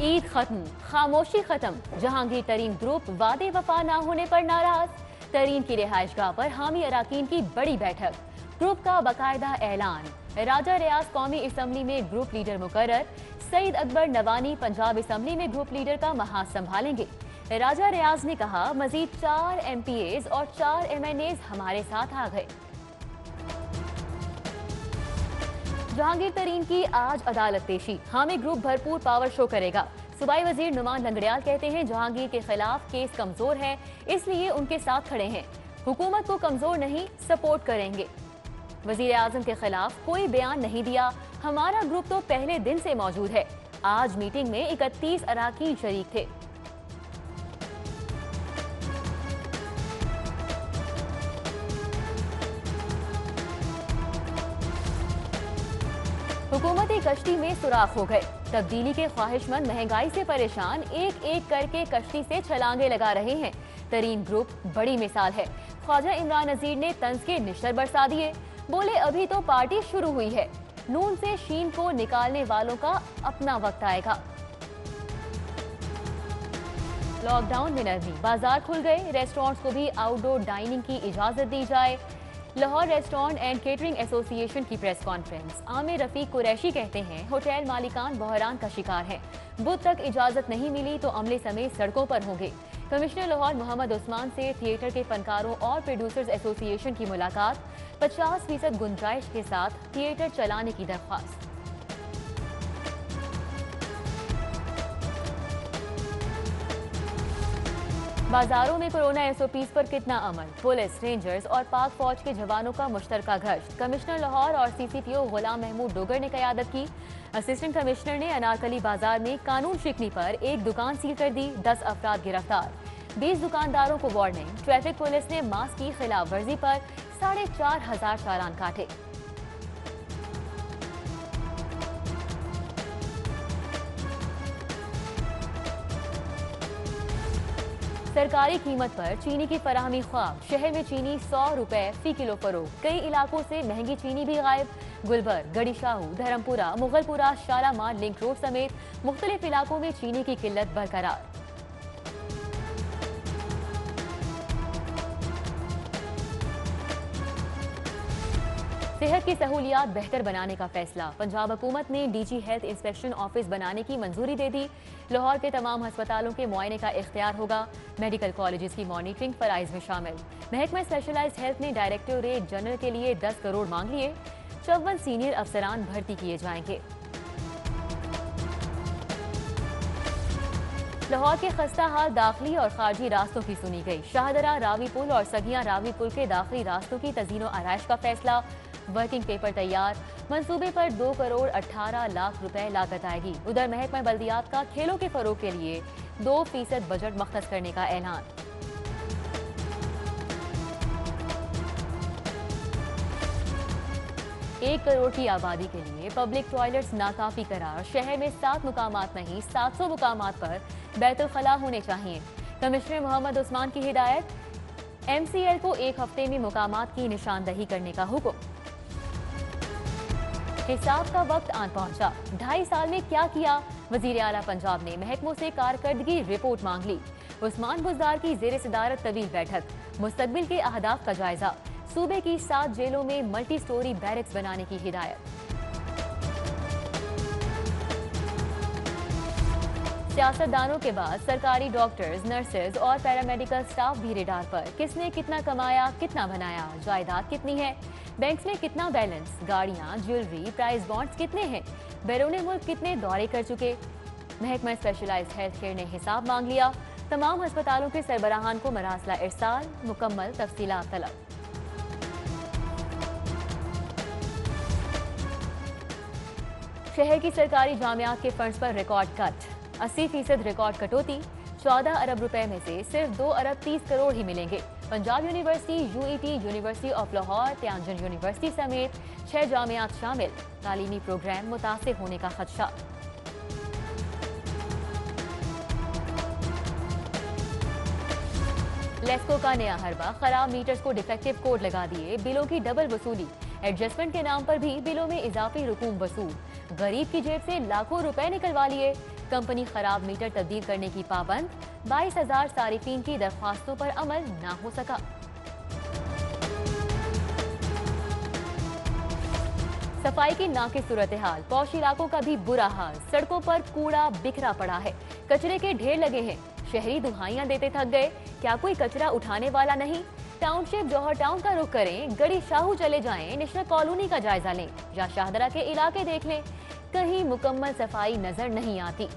ईद खत्म, खामोशी खत्म। जहांगीर तरीन ग्रुप वादे वफा ना होने पर नाराज। तरीन की रिहाइशगाह पर हामी अराकीन की बड़ी बैठक। ग्रुप का बाकायदा ऐलान। राजा रियाज कौमी असम्बली में ग्रुप लीडर मुकर्रर। सईद अकबर नवानी पंजाब असम्बली में ग्रुप लीडर का महाज संभालेंगे। राजा रियाज ने कहा, मजीद 4 MPAs और 4 MNAs हमारे साथ आ गए। जहांगीर तरीन की आज अदालत पेशी। हामी ग्रुप भरपूर पावर शो करेगा। सूबाई वजीर नुमान लंगड़ियाल कहते हैं, जहांगीर के खिलाफ केस कमजोर है, इसलिए उनके साथ खड़े हैं। हुकूमत को कमजोर नहीं, सपोर्ट करेंगे। वजीर आजम के खिलाफ कोई बयान नहीं दिया। हमारा ग्रुप तो पहले दिन से मौजूद है। आज मीटिंग में 31 अराकीन शरीक थे। हुकूमती कश्ती में सुराख हो गए। तब्दीली के ख्वाहिशमंद महंगाई से परेशान एक एक करके कश्ती से छलांगे लगा रहे हैं। तरीन ग्रुप बड़ी मिसाल है। ख्वाजा इमरान नजीर ने तंज के निश्तर बरसा दिए। बोले, अभी तो पार्टी शुरू हुई है। नून से शीन को निकालने वालों का अपना वक्त आएगा। लॉकडाउन में नरमी, बाजार खुल गए। रेस्टोरेंट्स को भी आउटडोर डाइनिंग की इजाजत दी जाए। Lahore restaurant and catering association की प्रेस कॉन्फ्रेंस। आमिर रफीक कुरैशी कहते हैं, होटल मालिकान बहरान का शिकार हैं। बुध तक इजाजत नहीं मिली तो अमले समेत सड़कों पर होंगे। कमिश्नर लाहौर मोहम्मद उस्मान से थिएटर के फनकारों और प्रोड्यूसर्स एसोसिएशन की मुलाकात। 50% गुंजाइश के साथ थिएटर चलाने की दरख्वास्त। बाजारों में कोरोना SOPs पर कितना अमल। पुलिस, रेंजर्स और पाक फौज के जवानों का मुश्तरका गश्त। कमिश्नर लाहौर और CCTO गुलाम महमूद डोगर ने क़यादत की। असिस्टेंट कमिश्नर ने अनारकली बाजार में कानून शिकनी पर एक दुकान सील कर दी। 10 अफराद गिरफ्तार। 20 दुकानदारों को वार्निंग। ट्रैफिक पुलिस ने मास्क की खिलाफ वर्जी पर 4,500 चालान काटे। सरकारी कीमत पर चीनी की फराहमी ख्वाब। शहर में चीनी 100 रुपए फी किलो फरोख्त। कई इलाकों से महंगी चीनी भी गायब। गुलबर्ग, गड़ीशाहू, धर्मपुरा, मुगलपुरा, शालामार, लिंक रोड समेत मुख्तलिफ इलाकों में चीनी की किल्लत बरकरार। सेहत की सहूलियात बेहतर बनाने का फैसला। पंजाब हुकूमत ने DG हेल्थ इंस्पेक्शन ऑफिस बनाने की मंजूरी दे दी। लाहौर के तमाम अस्पतालों के मुआयने का इख्तियार होगा। मेडिकल कॉलेजेस की मॉनिटरिंग फराइज में शामिल। महकमा स्पेशलाइज्ड हेल्थ ने डायरेक्टोरेट जनरल के लिए 10 करोड़ मांग लिए। 54 सीनियर अफसरान भर्ती किए जाएंगे। लाहौर के खस्ता हाल दाखिली और खारजी रास्तों की सुनी गई। शाहदरा रावी पुल और सगिया रावी पुल के दाखिली रास्तों की तज़ीनो आराइश का फैसला। वर्किंग पेपर तैयार। मंसूबे पर 2 करोड़ 18 लाख रुपए लागत आएगी। उधर महकमा बल्दियात का खेलों के फरोग के लिए 2% बजट मख्तस करने का ऐलान। एक करोड़ की आबादी के लिए पब्लिक टॉयलेट्स नाकाफी करार। शहर में 7 मुकामात नहीं 700 मुकामात पर बैतुल खला होने चाहिए। कमिश्नर मोहम्मद उस्मान की हिदायत। MCL को 1 हफ्ते में मुकामात की निशानदही करने का हुक्म। हिसाब का वक्त आन पहुंचा। 2.5 साल में क्या किया। वजीर आला पंजाब ने महकमों से कारकर्दगी रिपोर्ट मांग ली। उस्मान बुज़दार की ज़ेर सदारत तवील बैठक। मुस्तकबिल के अहदाफ का जायजा। सूबे की 7 जेलों में मल्टी स्टोरी बैरक्स बनाने की हिदायत। सियासतदानों के बाद सरकारी डॉक्टर्स, नर्सेज और पैरामेडिकल स्टाफ भी रेडार पर। किसने कितना कमाया, कितना बनाया, जायदाद कितनी है, बैंक्स में कितना बैलेंस, गाड़ियां, ज्वेलरी, प्राइस बॉन्ड्स कितने हैं, बैरूने मुल्क कितने दौरे कर चुके। महकमा स्पेशलाइज्ड हेल्थ केयर ने हिसाब मांग लिया। तमाम अस्पतालों के सरबराहान को मरासला इरसाल। मुकम्मल तफसीलात तलब। शहर की सरकारी जामियात के फंड्स पर रिकॉर्ड कट। 80% रिकॉर्ड कटौती। 14 अरब रुपए में से सिर्फ 2 अरब 30 करोड़ ही मिलेंगे। Punjab university, UET, university of Lahore, Tianjin university समेत 6 जामियात शामिल। तालीमी प्रोग्राम मुतासिर होने का खदशा। लेस्को का नया हरबा। खराब मीटर्स को डिफेक्टिव कोड लगा दिए। बिलों की डबल वसूली। एडजस्टमेंट के नाम पर भी बिलों में इजाफी रकूम वसूल। गरीब की जेब से लाखों रुपए निकलवा लिए। कंपनी खराब मीटर तब्दील करने की पाबंद, 22,000 सारिफीन की दरख्वास्तों पर अमल ना हो सका। सफाई की नाकिस सूरत हाल, पौष इलाकों का भी बुरा हाल, सड़कों पर कूड़ा बिखरा पड़ा है, कचरे के ढेर लगे हैं, शहरी दुहाइयां देते थक गए, क्या कोई कचरा उठाने वाला नहीं। टाउनशिप जौहर टाउन का रुख करें, गड़ी शाहू चले जाएं, नेशनल कॉलोनी का जायजा लें या शाहदरा के इलाके देख लें, कहीं मुकम्मल सफाई नजर नहीं आती।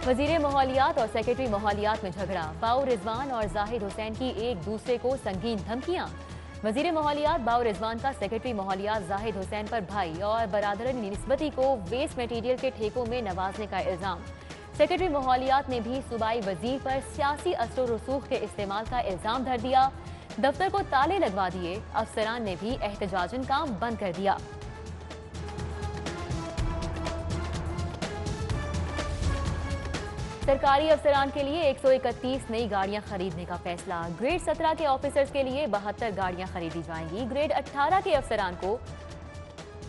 वजीर माहौलियात और सेक्रेटरी माहौलियात में झगड़ा, बाउ रिजवान और जाहिद हुसैन की एक दूसरे को संगीन धमकियां। वजीर माहौलियात बाउ रिजवान का सेक्रेटरी माहौलियात जाहिद हुसैन पर भाई और बरादरन निस्बती को वेस्ट मटीरियल के ठेकों में नवाजने का इल्जाम। सेक्रेटरी माहौलियात ने भी सूबाई वजीर पर सियासी असर रसूख के इस्तेमाल का इल्जाम धर दिया। दफ्तर को ताले लगवा दिए, अफसरान ने भी एहतजाजन काम बंद कर दिया। सरकारी अफसरान के लिए 131 नई गाड़ियां खरीदने का फैसला। ग्रेड 17 के ऑफिसर्स के लिए 72 गाड़ियां खरीदी जाएंगी। ग्रेड 18 के अफसरान को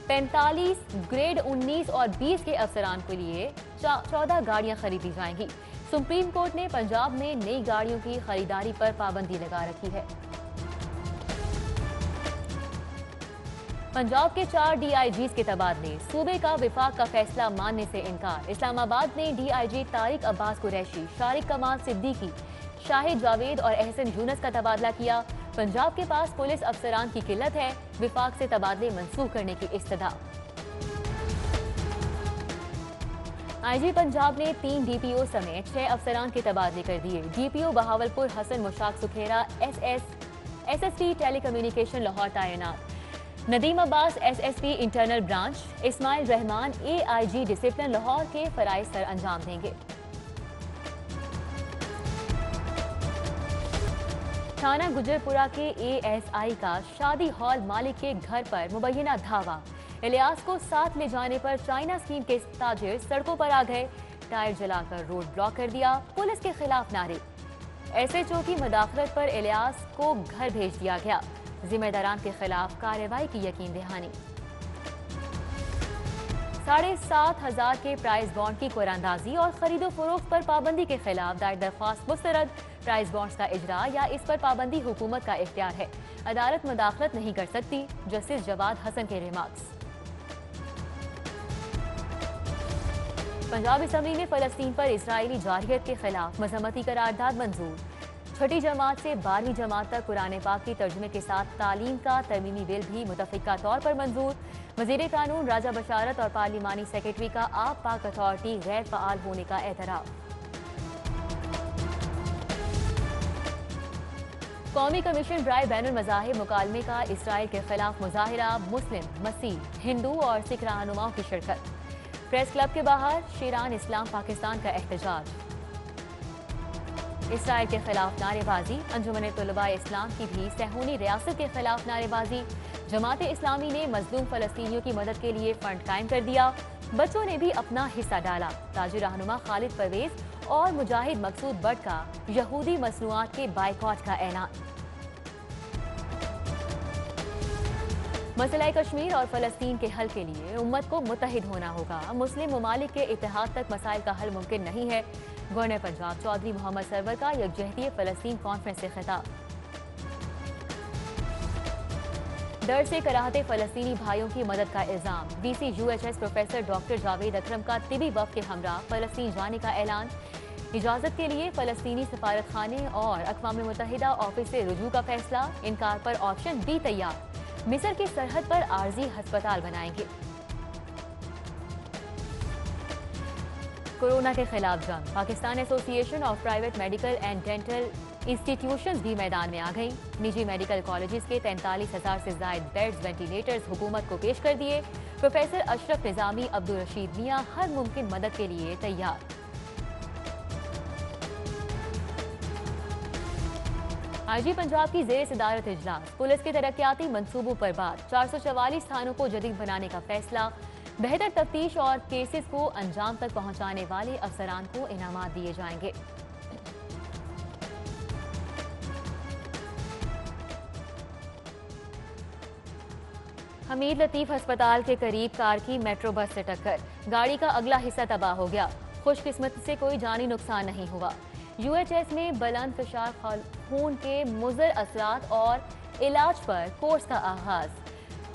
45, ग्रेड 19 और 20 के अफसरान के लिए 14 गाड़ियां खरीदी जाएंगी। सुप्रीम कोर्ट ने पंजाब में नई गाड़ियों की खरीदारी पर पाबंदी लगा रखी है। पंजाब के 4 DIGs के तबादले, सूबे का विफाक का फैसला मानने से इनकार। इस्लामाबाद ने DIG तारिक अब्बास कुरैशी, शारिक कमाल सिद्दीकी, शाहिद जावेद और एहसन यूनस का तबादला किया। पंजाब के पास पुलिस अफसरान की किल्लत है, विफाक से तबादले मंसूख करने की इस्तदा। IG पंजाब ने 3 DPO समेत 6 अफसरान के तबादले कर दिए। DPO Bahawalpur Hassan Mushtaq Sukhera SSP telecommunication Lahore तैनात। Nadeem Abbas SSP internal branch, Ismail Rehman AIG discipline Lahore के फराइज सर अंजाम देंगे। थाना गुजरपुरा के ASI का शादी हॉल मालिक के घर पर मुबैना धावा। इलियास को साथ ले जाने पर चाइना स्कीम के ताजिर सड़कों पर आ गए, टायर जलाकर रोड ब्लॉक कर दिया, पुलिस के खिलाफ नारे। SHO की मदाखलत पर इलियास को घर भेज दिया गया। जिम्मेदारान के खिलाफ कार्रवाई की यकीन दहानी। 7,500 के प्राइज बॉन्ड की कुरानंदाजी और खरीदो फरोख्त पर पाबंदी के खिलाफ दायर दरख्वास्त मुस्तरद। प्राइज बॉन्ड्स का इजरा या इस पर पाबंदी हुकूमत का इख्तियार है, अदालत मुदाखलत नहीं कर सकती। जस्टिस जवाद हसन के रिमार्क्स। पंजाब असेंबली में फलस्तीन पर इजरायली जारहियत के खिलाफ मजम्मती करारदाद मंजूर। छठी जमात से 12वीं जमात तक कुरान पाक की तर्जुमे के साथ तालीम का तरमीमी बिल भी मुतफ़िका तौर पर मंजूर। वज़ीर कानून राजा बशारत और पार्लिमानी सेक्रेटरी का आप पाक अथॉरिटी गैर फ़आल होने का एतराफ़। कौमी कमीशन बराए बैनुल मज़ाहिब मुकालमे का इसराइल के खिलाफ मुजाहिरा, मुस्लिम, मसीह, हिंदू और सिख रहनुमाओं की शिरकत। प्रेस क्लब के बाहर शीरान इस्लाम पाकिस्तान का एहतजाज। इसराइल के खिलाफ नारेबाजी, अंजुमन तुलबा इस्लाम की भी सहूनी रियासत के खिलाफ नारेबाजी। जमात इस्लामी ने मजलूम फलस्तीनियों की मदद के लिए फंड कायम कर दिया, बच्चों ने भी अपना हिस्सा डाला। ताजिर रहनुमा खालिद परवेज और मुजाहिद मकसूद बट का यहूदी मसनूआत के बाइकॉट का ऐलान। मसला कश्मीर और फलस्तीन के हल के लिए उम्मत को मुत्तहिद होना होगा। मुस्लिम ममालिक के इत्तेहाद तक मसाइल का हल मुमकिन नहीं है। गवर्नर पंजाब चौधरी मोहम्मद सरवर का यकजहती फलस्तीन कॉन्फ्रेंस से खिताब। दर्द से कराहते फलस्तीनी भाइयों की मदद का इल्जाम। DC UHS professor doctor Javed Akram का तिबी वफ़द के हमरा फलस्तीन जाने का ऐलान। इजाजत के लिए फलस्तीनी सफारत खाने और अक़वाम मुत्तहिदा ऑफिस से रुजू का फैसला। इनकार पर ऑप्शन B तैयार। मिस्र की सरहद पर आर्जी अस्पताल बनाएंगे। कोरोना के खिलाफ जंग। Pakistan association of private medical and dental institutions भी मैदान में आ गई। निजी मेडिकल कॉलेजेस के 43,000 से ज्यादा बेड्स वेंटिलेटर्स हुकूमत को पेश कर दिए। प्रोफेसर अशरफ निजामी, अब्दुल रशीद मियां हर मुमकिन मदद के लिए तैयार। IG पंजाब की जेर सदारत इजलास। पुलिस के तरक्याती मंसूबों पर बात। 444 थानों को जदीद बनाने का फैसला। बेहतर तफ्तीश और केसेस को अंजाम तक पहुंचाने वाले अफसरान को इनामात दिए जाएंगे। हमीद लतीफ अस्पताल के करीब कार की मेट्रो बस से टक्कर, गाड़ी का अगला हिस्सा तबाह हो गया। खुशकिस्मती से कोई जानी नुकसान नहीं हुआ। यूएचएस में बुलंद फिशार खून के मुज़र असरात और इलाज पर कोर्स का आगाज।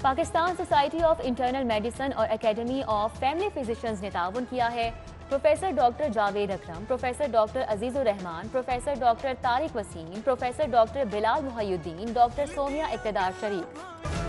Pakistan society of internal medicine और एकेडमी ऑफ फैमिली फिजिशियंस ने ताउन किया है। Professor doctor Javed Akram, professor doctor Azizur Rehman, professor doctor Tariq Waseem, professor doctor Bilal Mohiuddin, doctor Somia Iqtidar शरीक।